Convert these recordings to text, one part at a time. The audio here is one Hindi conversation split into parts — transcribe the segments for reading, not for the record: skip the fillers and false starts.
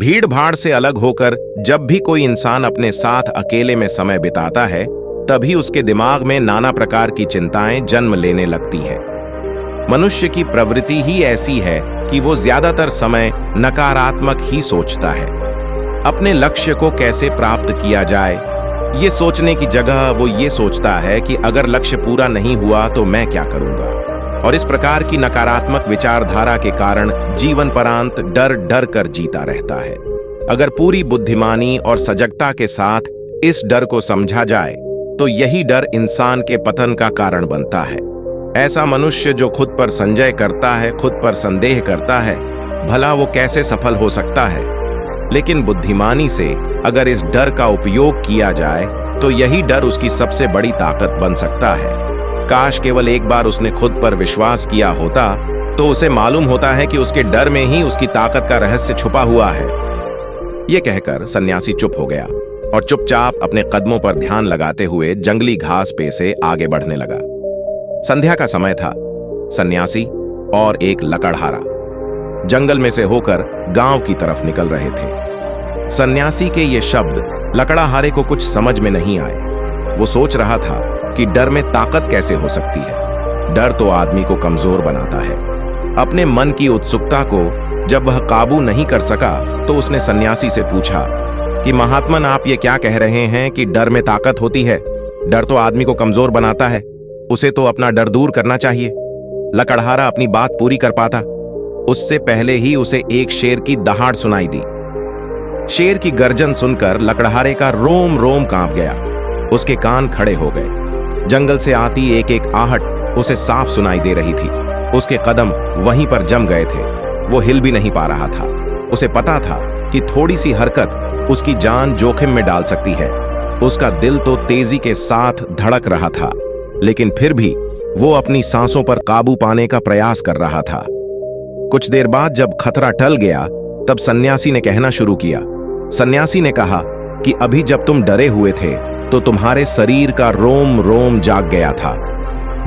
भीड़ भाड़ से अलग होकर जब भी कोई इंसान अपने साथ अकेले में समय बिताता है, तभी उसके दिमाग में नाना प्रकार की चिंताएं जन्म लेने लगती हैं। मनुष्य की प्रवृत्ति ही ऐसी है कि वो ज्यादातर समय नकारात्मक ही सोचता है। अपने लक्ष्य को कैसे प्राप्त किया जाए, ये सोचने की जगह वो ये सोचता है कि अगर लक्ष्य पूरा नहीं हुआ तो मैं क्या करूंगा। और इस प्रकार की नकारात्मक विचारधारा के कारण जीवन परांत डर डर कर जीता रहता है। अगर पूरी बुद्धिमानी और सजगता के साथ इस डर को समझा जाए तो यही डर इंसान के पतन का कारण बनता है। ऐसा मनुष्य जो खुद पर संजय करता है, खुद पर संदेह करता है, भला वो कैसे सफल हो सकता है। लेकिन बुद्धिमानी से अगर इस डर का उपयोग किया जाए तो यही डर उसकी सबसे बड़ी ताकत बन सकता है। काश केवल एक बार उसने खुद पर विश्वास किया होता तो उसे मालूम होता है कि उसके डर में ही उसकी ताकत का रहस्य छुपा हुआ है। यह कहकर सन्यासी चुप हो गया और चुपचाप अपने कदमों पर ध्यान लगाते हुए जंगली घास पे से आगे बढ़ने लगा। संध्या का समय था। सन्यासी और एक लकड़हारा जंगल में से होकर गांव की तरफ निकल रहे थे। सन्यासी के ये शब्द लकड़हारे को कुछ समझ में नहीं आए। वो सोच रहा था कि डर में ताकत कैसे हो सकती है। डर तो आदमी को कमजोर बनाता है। अपने मन की उत्सुकता को जब वह काबू नहीं कर सका तो उसने सन्यासी से पूछा कि महात्मन, आप ये क्या कह रहे हैं कि डर में ताकत होती है? डर तो आदमी को कमजोर बनाता है, उसे तो अपना डर दूर करना चाहिए। लकड़हारा अपनी बात पूरी कर पाता उससे पहले ही उसे एक शेर की दहाड़ सुनाई दी। शेर की गर्जन सुनकर लकड़हारे का रोम रोम कांप गया। उसके कान खड़े हो गए। जंगल से आती एक एक आहट उसे साफ सुनाई दे रही थी। उसके कदम वहीं पर जम गए थे। वो हिल भी नहीं पा रहा था। उसे पता था कि थोड़ी सी हरकत उसकी जान जोखिम में डाल सकती है। उसका दिल तो तेजी के साथ धड़क रहा था, लेकिन फिर भी वो अपनी सांसों पर काबू पाने का प्रयास कर रहा था। कुछ देर बाद जब खतरा टल गया तब सन्यासी ने कहना शुरू किया। सन्यासी ने कहा कि अभी जब तुम डरे हुए थे तो तुम्हारे शरीर का रोम रोम जाग गया था।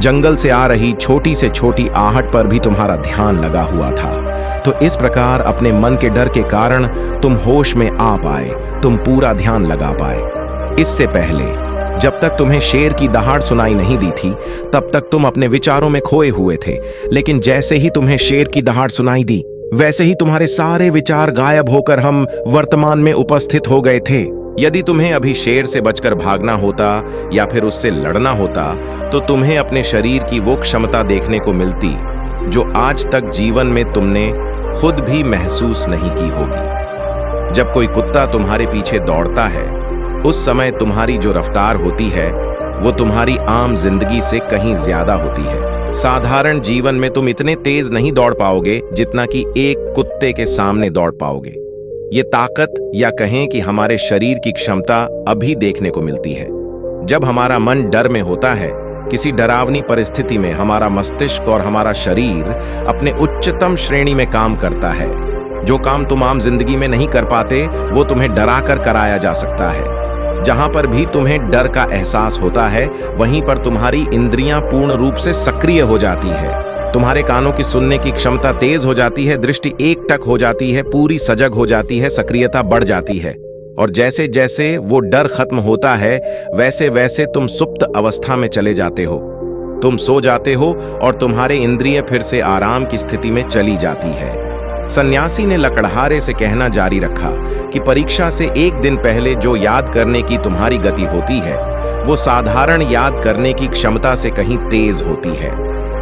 जंगल से आ रही छोटी से छोटी आहट पर भी तुम्हारा ध्यान लगा हुआ था। तो इस प्रकार अपने मन के डर के कारण तुम होश में आ पाए, तुम पूरा ध्यान लगा पाए। इससे पहले जब तक तुम्हें शेर की दहाड़ सुनाई नहीं दी थी तब तक तुम अपने विचारों में खोए हुए थे, लेकिन जैसे ही तुम्हें शेर की दहाड़ सुनाई दी वैसे ही तुम्हारे सारे विचार गायब होकर हम वर्तमान में उपस्थित हो गए थे। यदि तुम्हें अभी शेर से बचकर भागना होता या फिर उससे लड़ना होता तो तुम्हें अपने शरीर की वो क्षमता देखने को मिलती जो आज तक जीवन में तुमने खुद भी महसूस नहीं की होगी। जब कोई कुत्ता तुम्हारे पीछे दौड़ता है उस समय तुम्हारी जो रफ्तार होती है वो तुम्हारी आम जिंदगी से कहीं ज्यादा होती है। साधारण जीवन में तुम इतने तेज नहीं दौड़ पाओगे जितना कि एक कुत्ते के सामने दौड़ पाओगे। ये ताकत या कहें कि हमारे शरीर की क्षमता अभी देखने को मिलती है। जब हमारा मन डर में होता है, किसी डरावनी परिस्थिति में हमारा मस्तिष्क और हमारा शरीर अपने उच्चतम श्रेणी में काम करता है। जो काम तुम आम जिंदगी में नहीं कर पाते वो तुम्हें डरा कर कराया जा सकता है। जहां पर भी तुम्हें डर का एहसास होता है वहीं पर तुम्हारी इंद्रियां पूर्ण रूप से सक्रिय हो जाती है। तुम्हारे कानों की सुनने की क्षमता तेज हो जाती है, दृष्टि एकटक हो जाती है, पूरी सजग हो जाती है, सक्रियता बढ़ जाती है। और जैसे जैसे वो डर खत्म होता है वैसे वैसे तुम सुप्त अवस्था में चले जाते हो। तुम सो जाते हो और तुम्हारे इंद्रिय फिर से आराम की स्थिति में चली जाती है। सन्यासी ने लकड़हारे से कहना जारी रखा कि परीक्षा से एक दिन पहले जो याद करने की तुम्हारी गति होती है वो साधारण याद करने की क्षमता से कहीं तेज होती है।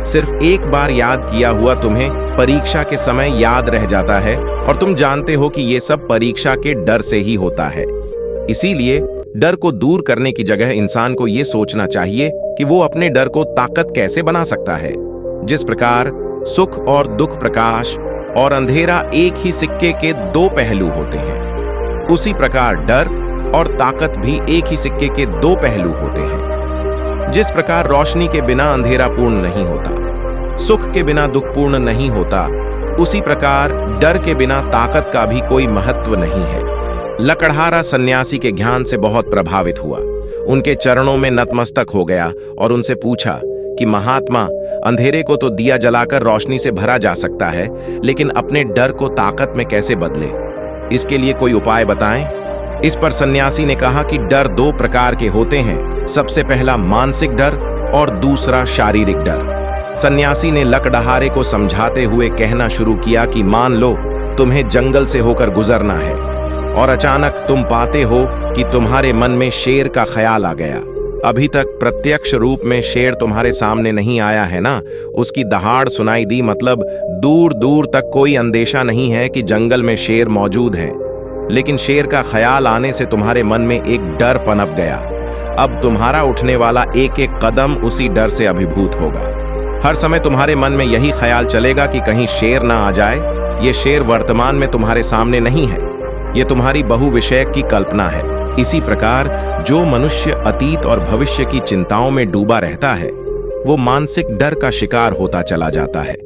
सिर्फ एक बार याद किया हुआ तुम्हें परीक्षा के समय याद रह जाता है और तुम जानते हो कि ये सब परीक्षा के डर से ही होता है। इसीलिए डर को दूर करने की जगह इंसान को ये सोचना चाहिए कि वो अपने डर को ताकत कैसे बना सकता है। जिस प्रकार सुख और दुख, प्रकाश और अंधेरा एक ही सिक्के के दो पहलू होते हैं, उसी प्रकार डर और ताकत भी एक ही सिक्के के दो पहलू होते हैं। जिस प्रकार रोशनी के बिना अंधेरा पूर्ण नहीं होता, सुख के बिना दुख पूर्ण नहीं होता, उसी प्रकार डर के बिना ताकत का भी कोई महत्व नहीं है। लकड़हारा सन्यासी के ज्ञान से बहुत प्रभावित हुआ। उनके चरणों में नतमस्तक हो गया और उनसे पूछा कि महात्मा, अंधेरे को तो दिया जलाकर रोशनी से भरा जा सकता है, लेकिन अपने डर को ताकत में कैसे बदले? इसके लिए कोई उपाय बताएं। इस पर सन्यासी ने कहा कि डर दो प्रकार के होते हैं, सबसे पहला मानसिक डर और दूसरा शारीरिक डर। सन्यासी ने लकड़हारे को समझाते हुए कहना शुरू किया कि मान लो तुम्हें जंगल से होकर गुजरना है और अचानक तुम पाते हो कि तुम्हारे मन में शेर का ख्याल आ गया। अभी तक प्रत्यक्ष रूप में शेर तुम्हारे सामने नहीं आया है ना, उसकी दहाड़ सुनाई दी, मतलब दूर दूर तक कोई अंदेशा नहीं है कि जंगल में शेर मौजूद है, लेकिन शेर का ख्याल आने से तुम्हारे मन में एक डर पनप गया। अब तुम्हारा उठने वाला एक एक कदम उसी डर से अभिभूत होगा। हर समय तुम्हारे मन में यही ख्याल चलेगा कि कहीं शेर ना आ जाए। ये शेर वर्तमान में तुम्हारे सामने नहीं है, ये तुम्हारी बहुविषयक की कल्पना है। इसी प्रकार जो मनुष्य अतीत और भविष्य की चिंताओं में डूबा रहता है वो मानसिक डर का शिकार होता चला जाता है।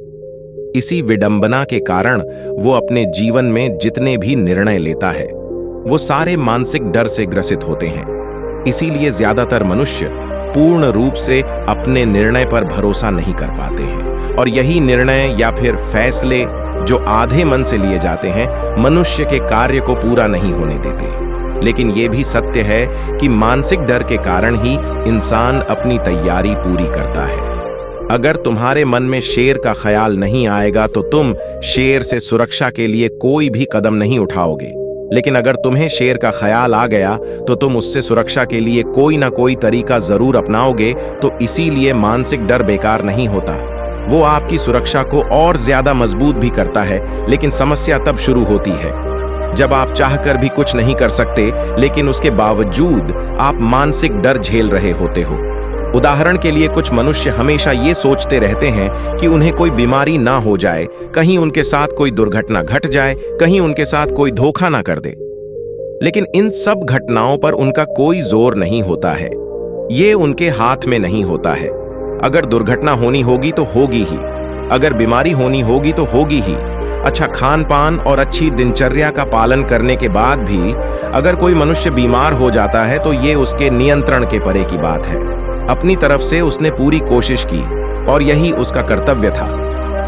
इसी विडंबना के कारण वो अपने जीवन में जितने भी निर्णय लेता है वो सारे मानसिक डर से ग्रसित होते हैं। इसीलिए ज्यादातर मनुष्य पूर्ण रूप से अपने निर्णय पर भरोसा नहीं कर पाते हैं, और यही निर्णय या फिर फैसले जो आधे मन से लिए जाते हैं मनुष्य के कार्य को पूरा नहीं होने देते। लेकिन यह भी सत्य है कि मानसिक डर के कारण ही इंसान अपनी तैयारी पूरी करता है। अगर तुम्हारे मन में शेर का ख्याल नहीं आएगा तो तुम शेर से सुरक्षा के लिए कोई भी कदम नहीं उठाओगे, लेकिन अगर तुम्हें शेर का ख्याल आ गया तो तुम उससे सुरक्षा के लिए कोई ना कोई तरीका जरूर अपनाओगे। तो इसीलिए मानसिक डर बेकार नहीं होता, वो आपकी सुरक्षा को और ज्यादा मजबूत भी करता है। लेकिन समस्या तब शुरू होती है जब आप चाहकर भी कुछ नहीं कर सकते, लेकिन उसके बावजूद आप मानसिक डर झेल रहे होते हो। उदाहरण के लिए कुछ मनुष्य हमेशा ये सोचते रहते हैं कि उन्हें कोई बीमारी ना हो जाए, कहीं उनके साथ कोई दुर्घटना घट जाए, कहीं उनके साथ कोई धोखा ना कर दे। लेकिन इन सब घटनाओं पर उनका कोई जोर नहीं होता है, ये उनके हाथ में नहीं होता है। अगर दुर्घटना होनी होगी तो होगी ही, अगर बीमारी होनी होगी तो होगी ही। अच्छा खान पान और अच्छी दिनचर्या का पालन करने के बाद भी अगर कोई मनुष्य बीमार हो जाता है तो ये उसके नियंत्रण के परे की बात है। अपनी तरफ से उसने पूरी कोशिश की और यही उसका कर्तव्य था,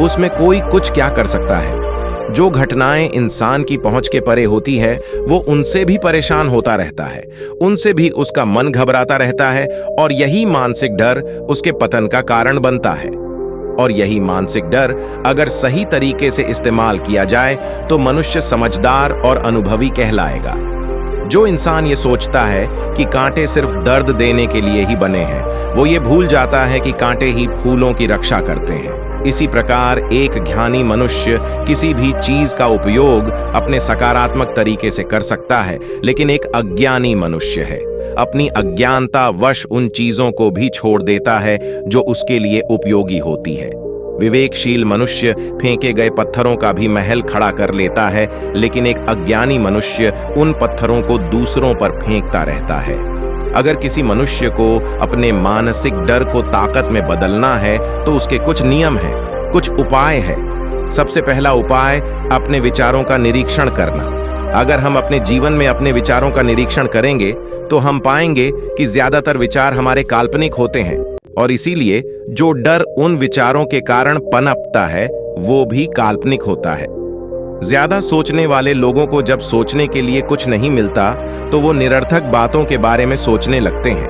उसमें कोई कुछ क्या कर सकता है। जो घटनाएं इंसान की पहुंच के परे होती है वो उनसे भी परेशान होता रहता है, उनसे भी उसका मन घबराता रहता है, और यही मानसिक डर उसके पतन का कारण बनता है। और यही मानसिक डर अगर सही तरीके से इस्तेमाल किया जाए तो मनुष्य समझदार और अनुभवी कहलाएगा। जो इंसान ये सोचता है कि कांटे सिर्फ दर्द देने के लिए ही बने हैं, वो ये भूल जाता है कि कांटे ही फूलों की रक्षा करते हैं। इसी प्रकार एक ज्ञानी मनुष्य किसी भी चीज का उपयोग अपने सकारात्मक तरीके से कर सकता है, लेकिन एक अज्ञानी मनुष्य है अपनी अज्ञानता वश उन चीजों को भी छोड़ देता है जो उसके लिए उपयोगी होती है। विवेकशील मनुष्य फेंके गए पत्थरों का भी महल खड़ा कर लेता है, लेकिन एक अज्ञानी मनुष्य उन पत्थरों को दूसरों पर फेंकता रहता है। अगर किसी मनुष्य को अपने मानसिक डर को ताकत में बदलना है तो उसके कुछ नियम हैं, कुछ उपाय हैं। सबसे पहला उपाय अपने विचारों का निरीक्षण करना। अगर हम अपने जीवन में अपने विचारों का निरीक्षण करेंगे तो हम पाएंगे कि ज्यादातर विचार हमारे काल्पनिक होते हैं, और इसीलिए जो डर उन विचारों के कारण पनपता है वो भी काल्पनिक होता है। ज्यादा सोचने वाले लोगों को जब सोचने के लिए कुछ नहीं मिलता तो वो निरर्थक बातों के बारे में सोचने लगते हैं,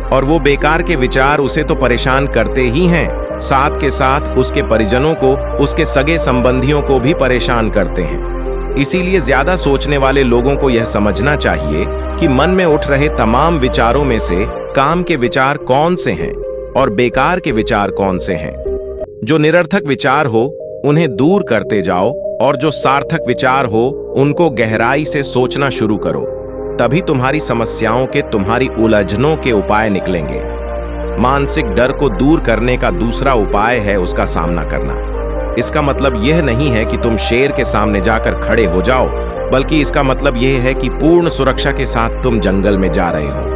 और वो बेकार के विचार उसे तो परेशान करते ही हैं, साथ के साथ उसके परिजनों को, उसके सगे संबंधियों को भी परेशान करते हैं। इसीलिए ज्यादा सोचने वाले लोगों को यह समझना चाहिए कि मन में उठ रहे तमाम विचारों में से काम के विचार कौन से हैं और बेकार के विचार कौन से हैं। जो निरर्थक विचार हो उन्हें दूर करते जाओ, और जो सार्थक विचार हो उनको गहराई से सोचना शुरू करो। तभी तुम्हारी समस्याओं के, तुम्हारी उलझनों के उपाय निकलेंगे। मानसिक डर को दूर करने का दूसरा उपाय है उसका सामना करना। इसका मतलब यह नहीं है कि तुम शेर के सामने जाकर खड़े हो जाओ, बल्कि इसका मतलब यह है कि पूर्ण सुरक्षा के साथ तुम जंगल में जा रहे हो।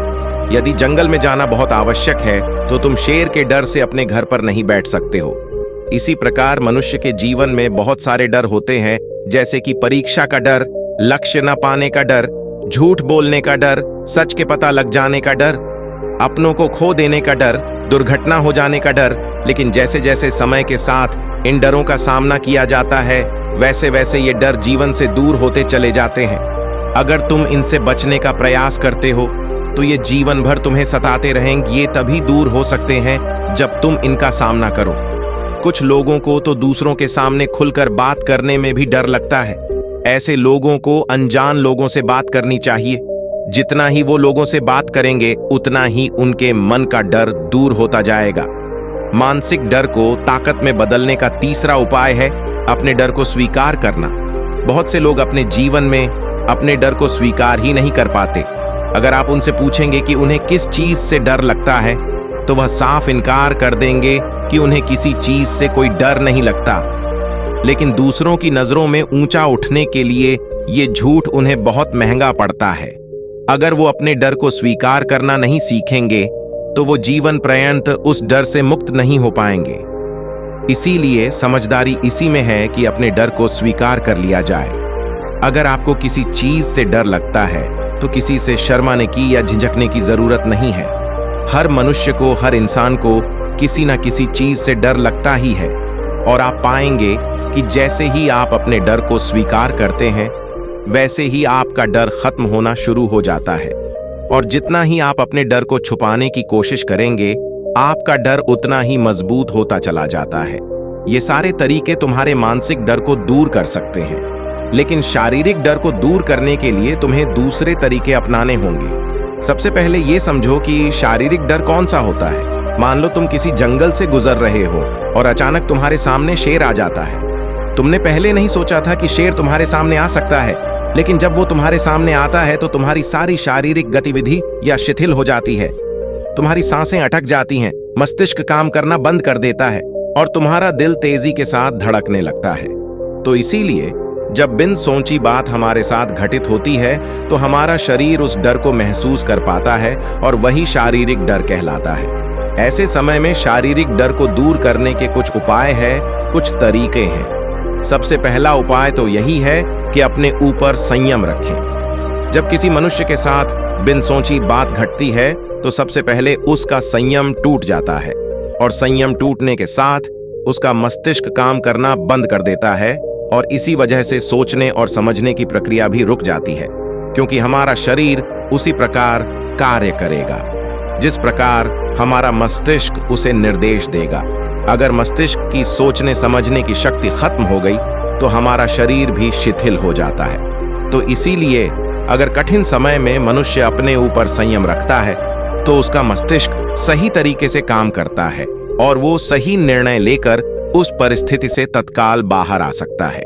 यदि जंगल में जाना बहुत आवश्यक है तो तुम शेर के डर से अपने घर पर नहीं बैठ सकते हो। इसी प्रकार मनुष्य के जीवन में बहुत सारे डर होते हैं, जैसे कि परीक्षा का डर, लक्ष्य न पाने का डर, झूठ बोलने का डर, सच के पता लग जाने का डर, अपनों को खो देने का डर, दुर्घटना हो जाने का डर। लेकिन जैसे जैसे समय के साथ इन डरों का सामना किया जाता है वैसे वैसे ये डर जीवन से दूर होते चले जाते हैं। अगर तुम इनसे बचने का प्रयास करते हो तो ये जीवन भर तुम्हें सताते रहेंगे। ये तभी दूर हो सकते हैं जब तुम इनका सामना करो। कुछ लोगों को तो दूसरों के सामने खुलकर बात करने में भी डर लगता है। ऐसे लोगों को अनजान लोगों से बात करनी चाहिए। जितना ही वो लोगों से बात करेंगे उतना ही उनके मन का डर दूर होता जाएगा। मानसिक डर को ताकत में बदलने का तीसरा उपाय है अपने डर को स्वीकार करना। बहुत से लोग अपने जीवन में अपने डर को स्वीकार ही नहीं कर पाते। अगर आप उनसे पूछेंगे कि उन्हें किस चीज से डर लगता है तो वह साफ इनकार कर देंगे कि उन्हें किसी चीज से कोई डर नहीं लगता। लेकिन दूसरों की नजरों में ऊंचा उठने के लिए ये झूठ उन्हें बहुत महंगा पड़ता है। अगर वो अपने डर को स्वीकार करना नहीं सीखेंगे तो वो जीवन पर्यंत उस डर से मुक्त नहीं हो पाएंगे। इसीलिए समझदारी इसी में है कि अपने डर को स्वीकार कर लिया जाए। अगर आपको किसी चीज से डर लगता है तो किसी से शर्माने की या झिझकने की जरूरत नहीं है। हर मनुष्य को, हर इंसान को किसी न किसी चीज से डर लगता ही है। और आप पाएंगे कि जैसे ही आप अपने डर को स्वीकार करते हैं वैसे ही आपका डर खत्म होना शुरू हो जाता है। और जितना ही आप अपने डर को छुपाने की कोशिश करेंगे आपका डर उतना ही मजबूत होता चला जाता है। ये सारे तरीके तुम्हारे मानसिक डर को दूर कर सकते हैं, लेकिन शारीरिक डर को दूर करने के लिए तुम्हें दूसरे तरीके अपनाने होंगे। सबसे पहले ये समझो कि शारीरिक डर कौन सा होता है। मान लो तुम किसी जंगल से गुजर रहे हो और अचानक तुम्हारे सामने शेर आ जाता है। तुमने पहले नहीं सोचा था कि शेर तुम्हारे सामने आ सकता है, लेकिन जब वो तुम्हारे सामने आता है तो तुम्हारी सारी शारीरिक गतिविधि या शिथिल हो जाती है। तुम्हारी सांसें अटक जाती हैं, मस्तिष्क काम करना बंद कर देता है और तुम्हारा दिल तेजी के साथ धड़कने लगता है। तो इसीलिए जब बिन सोची बात हमारे साथ घटित होती है तो हमारा शरीर उस डर को महसूस कर पाता है और वही शारीरिक डर कहलाता है। ऐसे समय में शारीरिक डर को दूर करने के कुछ उपाय हैं, कुछ तरीके हैं। सबसे पहला उपाय तो यही है कि अपने ऊपर संयम रखें। जब किसी मनुष्य के साथ बिन सोची बात घटती है तो सबसे पहले उसका संयम टूट जाता है और संयम टूटने के साथ उसका मस्तिष्क काम करना बंद कर देता है और इसी वजह से सोचने और समझने की प्रक्रिया भी रुक जाती है, क्योंकि हमारा शरीर उसी प्रकार कार्य करेगा जिस प्रकार हमारा मस्तिष्क उसे निर्देश देगा। अगर मस्तिष्क की सोचने समझने की शक्ति खत्म हो गई तो हमारा शरीर भी शिथिल हो जाता है। तो इसीलिए अगर कठिन समय में मनुष्य अपने ऊपर संयम रखता है तो उसका मस्तिष्क सही तरीके से काम करता है और वो सही निर्णय लेकर उस परिस्थिति से तत्काल बाहर आ सकता है।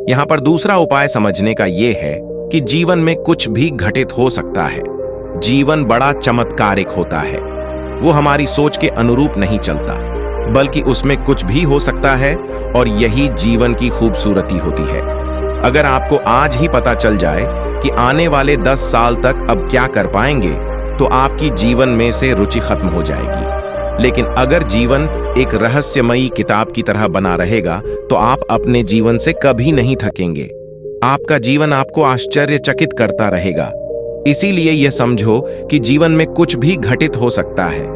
यहाँ पर दूसरा उपाय समझने का ये है कि जीवन में कुछ भी घटित हो सकता है। जीवन बड़ा चमत्कारिक होता है, वो हमारी सोच के अनुरूप नहीं चलता, बल्कि उसमें कुछ भी हो सकता है और यही जीवन की खूबसूरती होती है। अगर आपको आज ही पता चल जाए कि आने वाले 10 साल तक अब क्या कर पाएंगे तो आपकी जीवन में से रुचि खत्म हो जाएगी। लेकिन अगर जीवन एक रहस्यमयी किताब की तरह बना रहेगा तो आप अपने जीवन से कभी नहीं थकेंगे। आपका जीवन आपको आश्चर्यचकित करता रहेगा। इसीलिए यह समझो कि जीवन में कुछ भी घटित हो सकता है,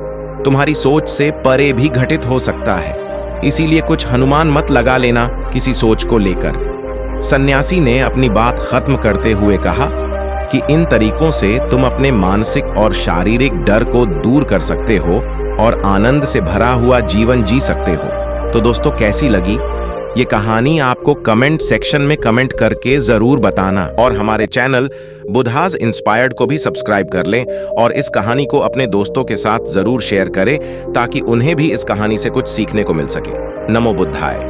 तुम्हारी सोच से परे भी घटित हो सकता है। इसीलिए कुछ अनुमान मत लगा लेना किसी सोच को लेकर। सन्यासी ने अपनी बात खत्म करते हुए कहा कि इन तरीकों से तुम अपने मानसिक और शारीरिक डर को दूर कर सकते हो और आनंद से भरा हुआ जीवन जी सकते हो। तो दोस्तों, कैसी लगी ये कहानी? आपको कमेंट सेक्शन में कमेंट करके जरूर बताना और हमारे चैनल बुद्धाज इंस्पायर्ड को भी सब्सक्राइब कर लें और इस कहानी को अपने दोस्तों के साथ जरूर शेयर करें ताकि उन्हें भी इस कहानी से कुछ सीखने को मिल सके। नमो बुद्धाय।